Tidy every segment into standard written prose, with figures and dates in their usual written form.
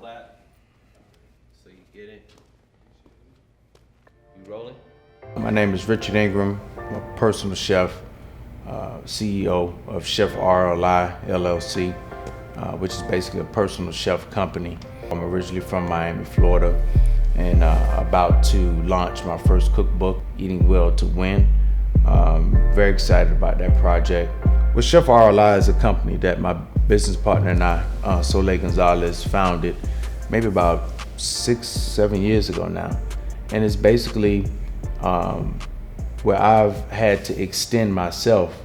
clap so you get it. You rolling? My name is Richard Ingraham. I'm a personal chef, CEO of Chef RLI LLC, which is basically a personal chef company. I'm originally from Miami, Florida, and about to launch my first cookbook, Eating Well to Win. Very excited about that project. Well, Chef RLI is a company that my business partner and I, Soleil Gonzalez, founded maybe about 6-7 years ago now. And it's basically where I've had to extend myself.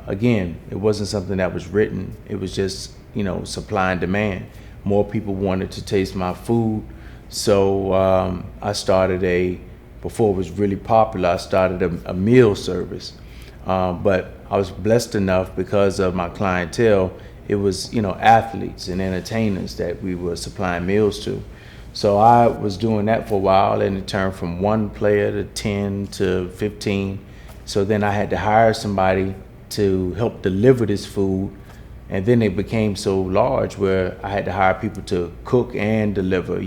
Again, it wasn't something that was written. It was just, supply and demand. More people wanted to taste my food. So I started before it was really popular, I started a meal service. But I was blessed enough because of my clientele. It was, athletes and entertainers that we were supplying meals to. So I was doing that for a while, and it turned from 1 player to 10 to 15. So then I had to hire somebody to help deliver this food. And then it became so large where I had to hire people to cook and deliver,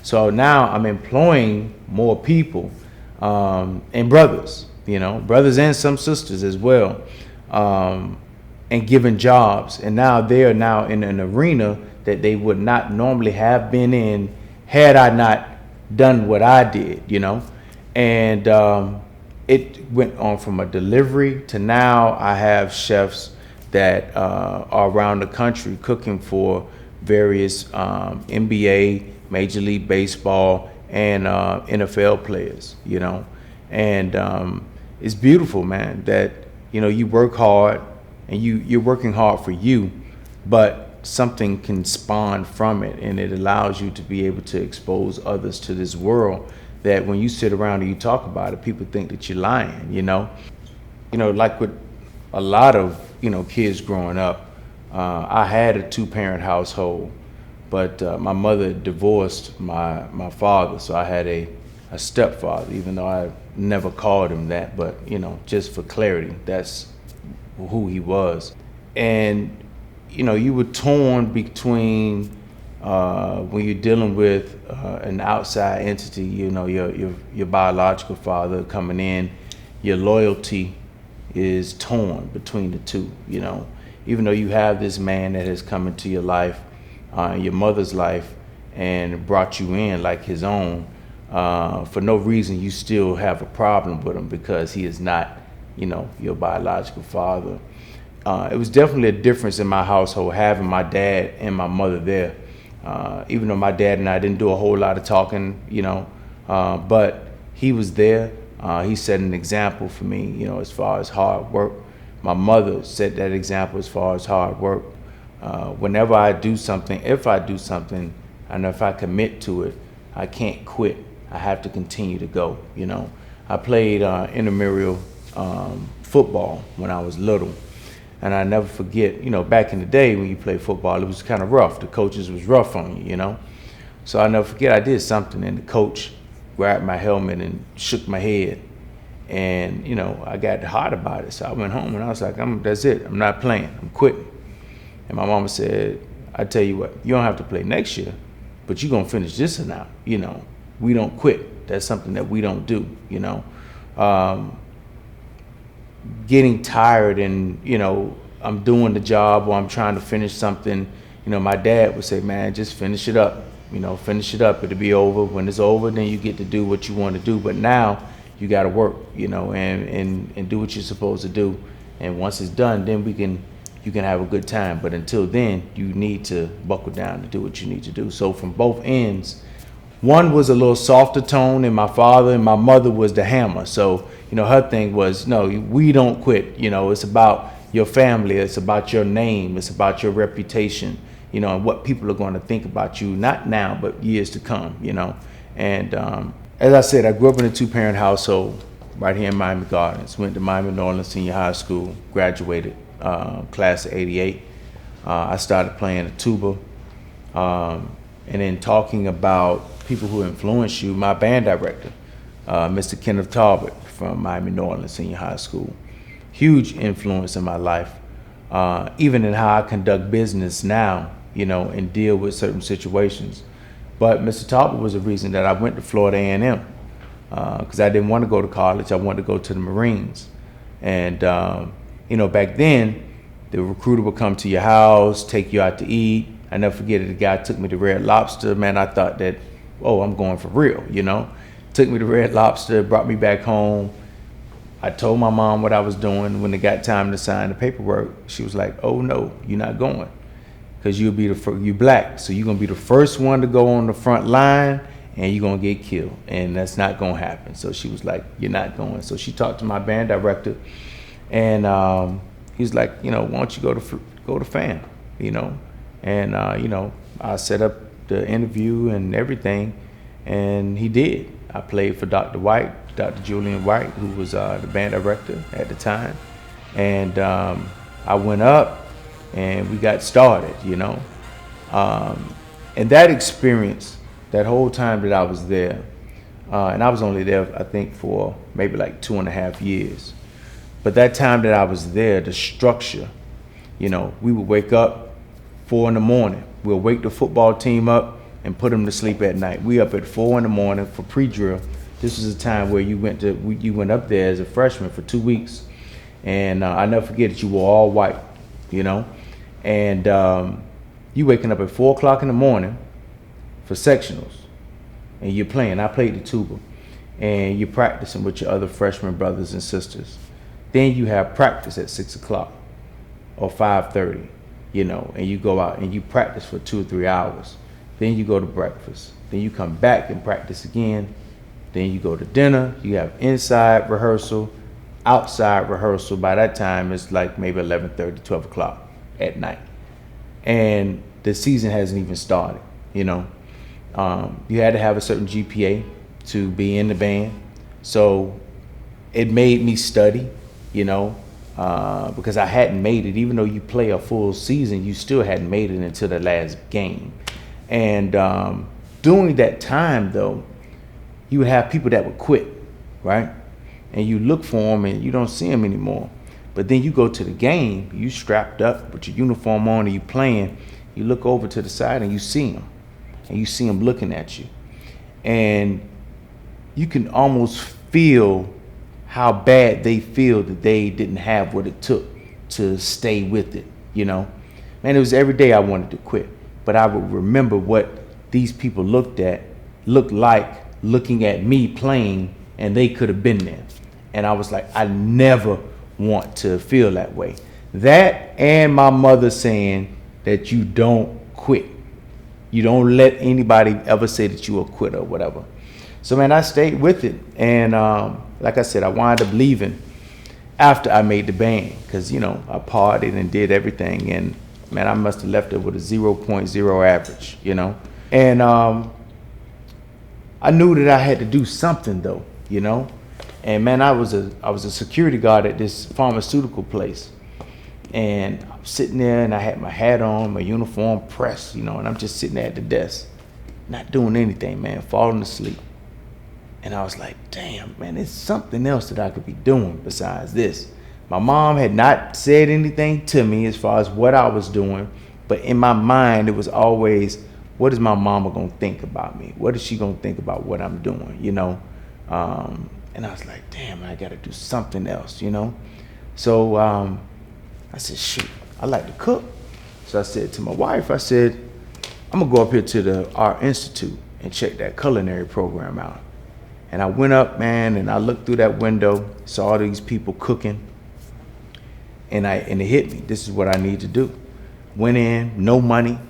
So now I'm employing more people and brothers, brothers and some sisters as well, and giving jobs. And now they are now in an arena that they would not normally have been in had I not done what I did, And it went on from a delivery to now I have chefs that are around the country cooking for various NBA, Major League Baseball, and NFL players, And it's beautiful, man, that, you work hard and you're working hard for you, but something can spawn from it, and it allows you to be able to expose others to this world that when you sit around and you talk about it, people think that you're lying, Like with a lot of, kids growing up, I had a 2-parent household, but my mother divorced my father, so I had a stepfather, even though I never called him that, but, just for clarity, that's who he was. And you were torn between when you're dealing with an outside entity, your biological father coming in, your loyalty is torn between the two, Even though you have this man that has come into your life, your mother's life, and brought you in like his own, for no reason you still have a problem with him because he is not, your biological father. It was definitely a difference in my household having my dad and my mother there. Even though my dad and I didn't do a whole lot of talking, but he was there. He set an example for me, as far as hard work. My mother set that example as far as hard work. Whenever I do something, if I do something, and if I commit to it, I can't quit. I have to continue to go, I played intramural football when I was little. And I never forget, back in the day when you played football, it was kind of rough. The coaches was rough on you, So I never forget I did something, and the coach grabbed my helmet and shook my head. And, I got hot about it. So I went home and I was like, that's it. I'm not playing. I'm quitting. And my mama said, I tell you what, you don't have to play next year, but you're going to finish this one out. We don't quit. That's something that we don't do, Getting tired and, I'm doing the job or I'm trying to finish something, my dad would say, man, just finish it up. Finish it up. It'll be over. When it's over, then you get to do what you want to do. But now you got to work, and do what you're supposed to do. And once it's done, then you can have a good time. But until then, you need to buckle down to do what you need to do. So from both ends, one was a little softer tone, and my father and my mother was the hammer. So, her thing was, no, we don't quit. It's about your family. It's about your name. It's about your reputation, and what people are going to think about you, not now, but years to come, And as I said, I grew up in a 2-parent household right here in Miami Gardens. Went to Miami Norland Senior High School, graduated class of 88. I started playing the tuba. And then talking about people who influence you, my band director, Mr. Kenneth Talbot from Miami Norland Senior High School. Huge influence in my life, even in how I conduct business now, and deal with certain situations. But Mr. Talbot was the reason that I went to Florida A&M, because I didn't want to go to college. I wanted to go to the Marines. And, back then, the recruiter would come to your house, take you out to eat. I never forget it, the guy took me to Red Lobster. Man, I thought that, oh, I'm going for real, Took me to Red Lobster, brought me back home. I told my mom what I was doing. When it got time to sign the paperwork, she was like, oh no, you're not going. Because you'll be you black, so you're gonna be the first one to go on the front line and you're gonna get killed. And that's not gonna happen. So she was like, you're not going. So she talked to my band director, and he was like, why don't you go to FAM, And I set up the interview and everything, and he did. I played for Dr. Julian White, who was the band director at the time. And I went up and we got started, And that experience, that whole time that I was there, and I was only there, I think, for maybe like 2.5 years. But that time that I was there, the structure, we would wake up 4 a.m. We'll wake the football team up and put them to sleep at night. We up at 4 a.m. for pre-drill. This was a time where you went up there as a freshman for 2 weeks, and I never forget that you were all white, and you waking up at 4 o'clock in the morning for sectionals, and you're playing. I played the tuba, and you're practicing with your other freshman brothers and sisters. Then you have practice at 6 o'clock or 5:30, and you go out and you practice for 2 or 3 hours. Then you go to breakfast. Then you come back and practice again. Then you go to dinner. You have inside rehearsal, outside rehearsal. By that time, it's like maybe 11:30, 12 o'clock at night. And the season hasn't even started, You had to have a certain GPA to be in the band. So it made me study, because I hadn't made it. Even though you play a full season, you still hadn't made it until the last game. And during that time, though, you would have people that would quit, right? And you look for them and you don't see them anymore. But then you go to the game, you strapped up with your uniform on and you playing, you look over to the side and you see them. And you see them looking at you. And you can almost feel how bad they feel that they didn't have what it took to stay with it, Man, it was every day I wanted to quit. But I would remember what these people looked like looking at me playing, and they could have been there. And I was like, I never want to feel that way. That and my mother saying that you don't quit. You don't let anybody ever say that you a quitter or whatever. So, man, I stayed with it. And like I said, I wound up leaving after I made the band because, I partied and did everything. And man, I must have left it with a 0.0 average, And I knew that I had to do something though, And man, I was a security guard at this pharmaceutical place. And I'm sitting there and I had my hat on, my uniform pressed, and I'm just sitting there at the desk, not doing anything, man, falling asleep. And I was like, damn, man, there's something else that I could be doing besides this. My mom had not said anything to me as far as what I was doing, but in my mind, it was always, what is my mama gonna think about me? What is she gonna think about what I'm doing, And I was like, damn, I gotta do something else, So I said, shoot, I like to cook. So I said to my wife, I said, I'm gonna go up here to the Art Institute and check that culinary program out. And I went up, man, and I looked through that window, saw all these people cooking, and it hit me. This is what I need to do. Went in, no money,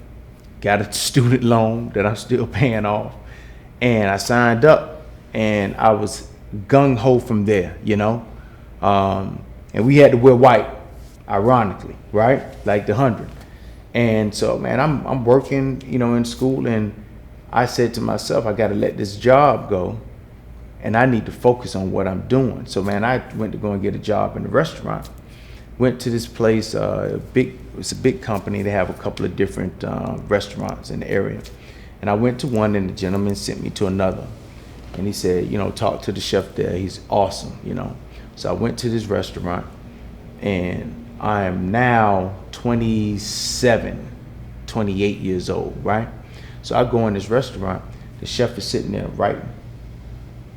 got a student loan that I'm still paying off, and I signed up, and I was gung-ho from there, And we had to wear white, ironically, right? Like the 100. And so, man, I'm working, in school, and I said to myself, I got to let this job go. And I need to focus on what I'm doing. So, man, I went to go and get a job in the restaurant. Went to this place, it's a big company. They have a couple of different restaurants in the area. And I went to one, and the gentleman sent me to another. And he said, talk to the chef there. He's awesome, So I went to this restaurant, and I am now 27. 28 years old, right? So I go in this restaurant, the chef is sitting there writing.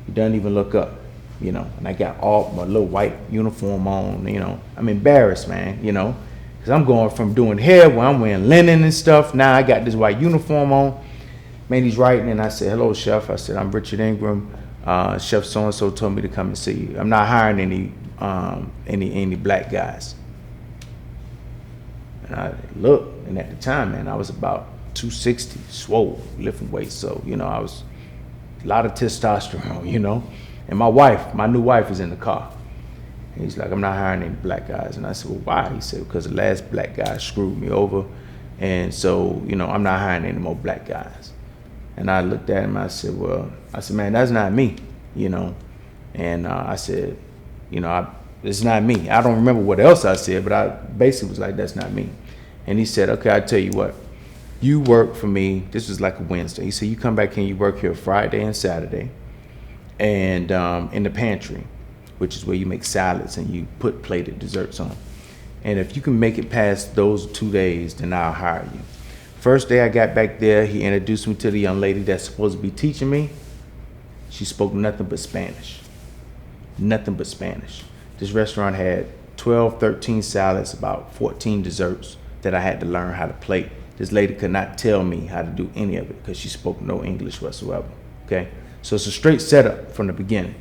He doesn't even look up, you know, and I got all my little white uniform on, you know. I'm embarrassed, man, you know, because I'm going from doing hair where I'm wearing linen and stuff. Now I got this white uniform on. Man, he's writing, and I said, hello, chef. I said, I'm Richard Ingraham. Chef so-and-so told me to come and see you. I'm not hiring any black guys. And I looked, and at the time, man, I was about 260, swole, lifting weights. So, you know, I was a lot of testosterone, you know. And my new wife is in the car. And he's like, I'm not hiring any black guys. And I said, well, why? He said, because the last black guy screwed me over. And so, you know, I'm not hiring any more black guys. And I looked at him, I said, man, that's not me, you know. And I said, you know, it's not me. I don't remember what else I said, but I basically was like, that's not me. And he said, okay, I tell you what, you work for me. This was like a Wednesday. He said, you come back here, you work here Friday and Saturday, and in the pantry, which is where you make salads and you put plated desserts on. And if you can make it past those 2 days, then I'll hire you. First day I got back there, he introduced me to the young lady that's supposed to be teaching me. She spoke nothing but Spanish. Nothing but Spanish. This restaurant had 12, 13 salads, about 14 desserts that I had to learn how to plate. This lady could not tell me how to do any of it because she spoke no English whatsoever, okay? So it's a straight setup from the beginning.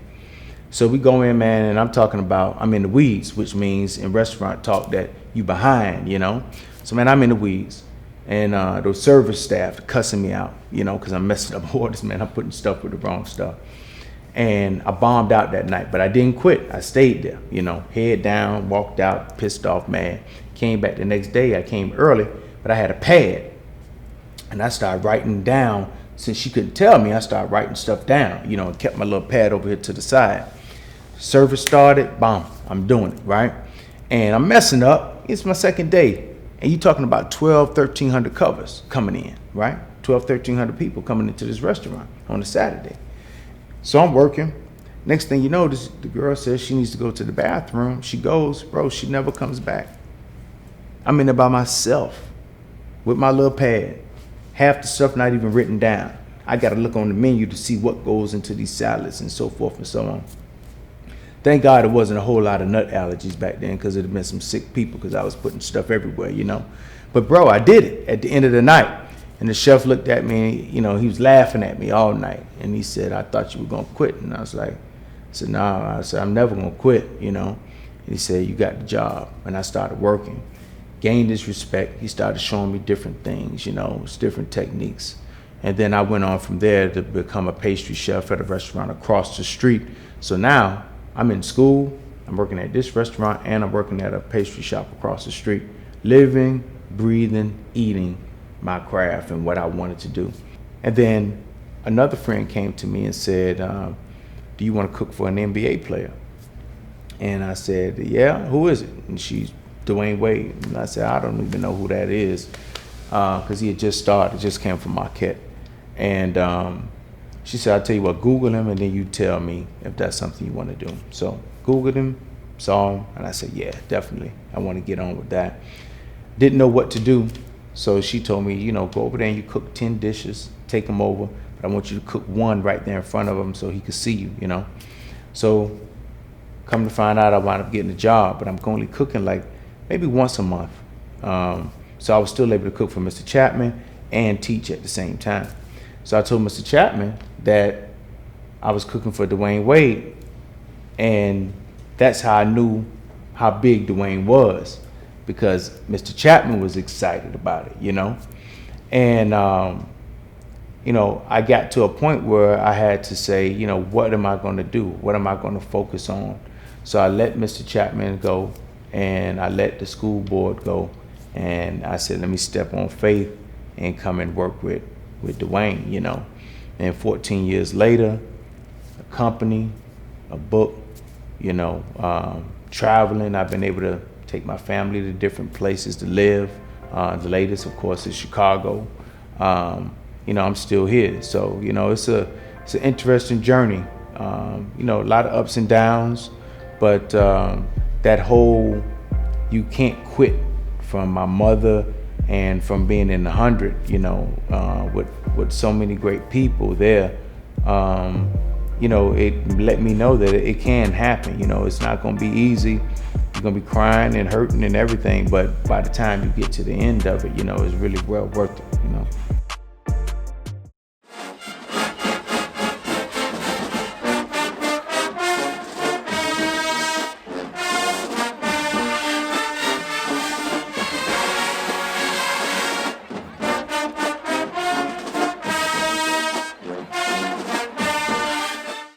So we go in, man, and I'm talking about, I'm in the weeds, which means in restaurant talk that you behind, you know? So, man, I'm in the weeds. And the service staff cussing me out, you know, because I'm messing up orders, man. I'm putting stuff with the wrong stuff. And I bombed out that night, but I didn't quit. I stayed there, you know, head down, walked out, pissed off, mad. Came back the next day. I came early, but I had a pad. And I started writing down. Since she couldn't tell me, I started writing stuff down, you know, and kept my little pad over here to the side. Service started, boom, I'm doing it, right? And I'm messing up. It's my second day. And you're talking about 12, 1,300 covers coming in, right? 12, 1,300 people coming into this restaurant on a Saturday. So I'm working. Next thing you know, the girl says she needs to go to the bathroom. She goes, bro, she never comes back. I'm in there by myself with my little pad. Half the stuff not even written down. I got to look on the menu to see what goes into these salads and so forth and so on. Thank God it wasn't a whole lot of nut allergies back then because it'd have been some sick people because I was putting stuff everywhere, you know. But, bro, I did it at the end of the night. And the chef looked at me, you know, he was laughing at me all night. And he said, I thought you were going to quit. And I was like, nah. I said, I'm never going to quit, you know. And he said, you got the job. And I started working, gained his respect. He started showing me different things, you know, different techniques. And then I went on from there to become a pastry chef at a restaurant across the street. So now I'm in school, I'm working at this restaurant, and I'm working at a pastry shop across the street, living, breathing, eating my craft and what I wanted to do. And then another friend came to me and said, do you want to cook for an NBA player? And I said, yeah, who is it? And she's Dwayne Wade. And I said, I don't even know who that is because he had just started, just came from Marquette. And she said, I'll tell you what, Google him and then you tell me if that's something you want to do. So Googled him, saw him, and I said, yeah, definitely. I want to get on with that. Didn't know what to do. So she told me, you know, go over there and you cook 10 dishes, take them over, but I want you to cook one right there in front of him so he could see you, you know. So come to find out, I wound up getting a job, but I'm only cooking like maybe once a month. So I was still able to cook for Mr. Chapman and teach at the same time. So I told Mr. Chapman that I was cooking for Dwayne Wade, and that's how I knew how big Dwayne was, because Mr. Chapman was excited about it, you know. And, you know, I got to a point where I had to say, you know, what am I going to do? What am I going to focus on? So I let Mr. Chapman go, and I let the school board go, and I said, let me step on faith and come and work with Dwayne, you know. And 14 years later, a company, a book, you know, traveling. I've been able to take my family to different places to live. The latest, of course, is Chicago. You know, I'm still here. So, you know, it's an interesting journey. You know, a lot of ups and downs, but that whole you can't quit from my mother And from being in the 100, with so many great people there, it let me know that it can happen. It's not going to be easy. You're going to be crying and hurting and everything, but by the time you get to the end of it, it's really well worth it.